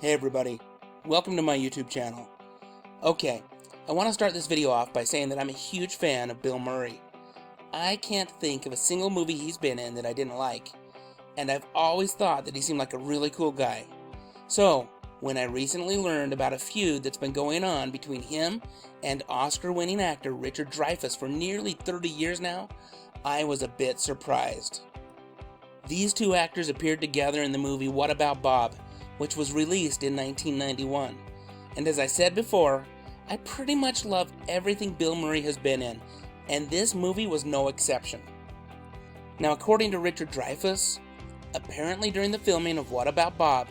Hey everybody, welcome to my YouTube channel. Okay, I want to start this video off by saying that I'm a huge fan of Bill Murray. I can't think of a single movie he's been in that I didn't like, and I've always thought that he seemed like a really cool guy. So, when I recently learned about a feud that's been going on between him and Oscar-winning actor Richard Dreyfuss for nearly 30 years now, I was a bit surprised. These two actors appeared together in the movie What About Bob?, which was released in 1991. And as I said before, I pretty much love everything Bill Murray has been in, and this movie was no exception. Now, according to Richard Dreyfuss, apparently during the filming of What About Bob?,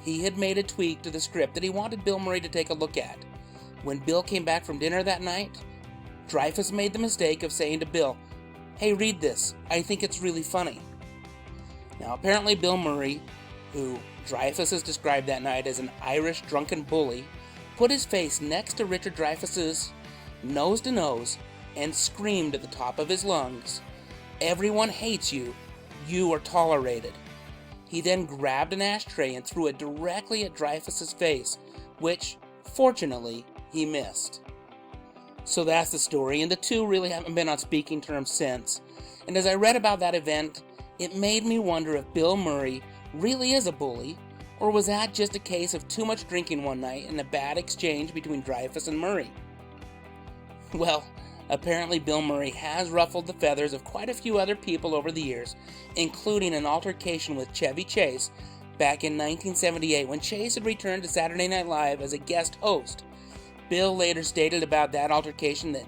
he had made a tweak to the script that he wanted Bill Murray to take a look at. When Bill came back from dinner that night, Dreyfuss made the mistake of saying to Bill, "Hey, read this, I think it's really funny." Now, apparently Bill Murray, who Dreyfuss has described that night as an Irish drunken bully, put his face next to Richard Dreyfuss's, nose to nose, and screamed at the top of his lungs, "Everyone hates you, you are tolerated." He then grabbed an ashtray and threw it directly at Dreyfuss's face, which, fortunately, he missed. So that's the story, and the two really haven't been on speaking terms since. And as I read about that event, it made me wonder if Bill Murray really is a bully, or was that just a case of too much drinking one night and a bad exchange between Dreyfuss and Murray? Well, apparently Bill Murray has ruffled the feathers of quite a few other people over the years, including an altercation with Chevy Chase back in 1978 when Chase had returned to Saturday Night Live as a guest host. Bill later stated about that altercation that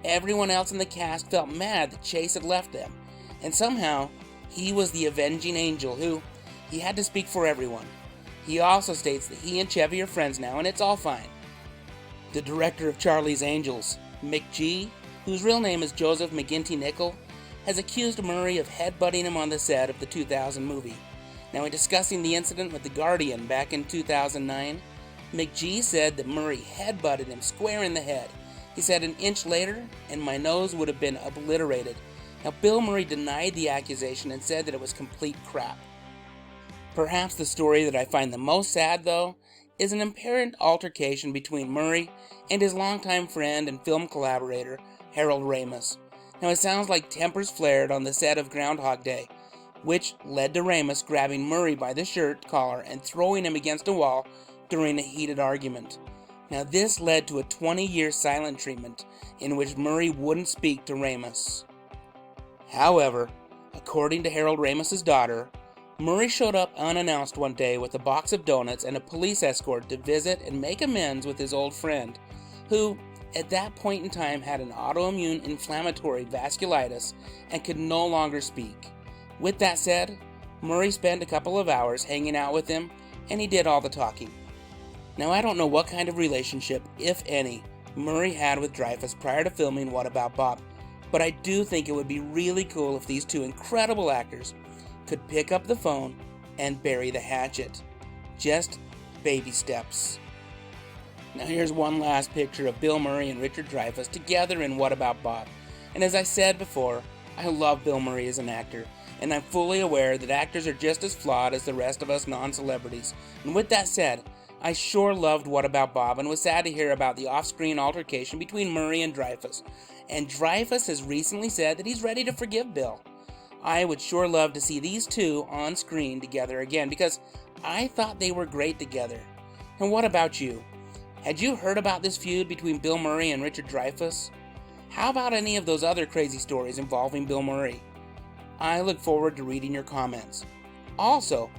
everyone else in the cast felt mad that Chase had left them, and somehow he was the avenging angel who he had to speak for everyone. He also states that he and Chevy are friends now, and it's all fine. The director of Charlie's Angels, McG, whose real name is Joseph McGinty Nicol, has accused Murray of headbutting him on the set of the 2000 movie. Now, in discussing the incident with The Guardian back in 2009, McG said that Murray headbutted him square in the head. He said, "An inch later, and my nose would have been obliterated." Now, Bill Murray denied the accusation and said that it was complete crap. Perhaps the story that I find the most sad, though, is an apparent altercation between Murray and his longtime friend and film collaborator, Harold Ramis. Now, it sounds like tempers flared on the set of Groundhog Day, which led to Ramis grabbing Murray by the shirt collar and throwing him against a wall during a heated argument. Now, this led to a 20-year silent treatment in which Murray wouldn't speak to Ramis. However, according to Harold Ramis's daughter, Murray showed up unannounced one day with a box of donuts and a police escort to visit and make amends with his old friend, who, at that point in time, had an autoimmune inflammatory vasculitis and could no longer speak. With that said, Murray spent a couple of hours hanging out with him, and he did all the talking. Now, I don't know what kind of relationship, if any, Murray had with Dreyfuss prior to filming What About Bob?, but I do think it would be really cool if these two incredible actors could pick up the phone and bury the hatchet. Just baby steps. Now, here's one last picture of Bill Murray and Richard Dreyfuss together in What About Bob? And as I said before, I love Bill Murray as an actor, and I'm fully aware that actors are just as flawed as the rest of us non-celebrities. And with that said, I sure loved What About Bob and was sad to hear about the off-screen altercation between Murray and Dreyfuss. And Dreyfuss has recently said that he's ready to forgive Bill. I would sure love to see these two on screen together again because I thought they were great together. And what about you? Had you heard about this feud between Bill Murray and Richard Dreyfuss? How about any of those other crazy stories involving Bill Murray? I look forward to reading your comments. Also,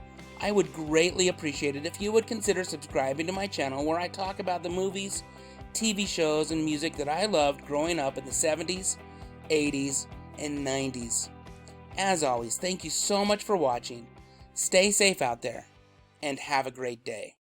I would greatly appreciate it if you would consider subscribing to my channel where I talk about the movies, TV shows, and music that I loved growing up in the 70s, 80s, and 90s. As always, thank you so much for watching. Stay safe out there, and have a great day.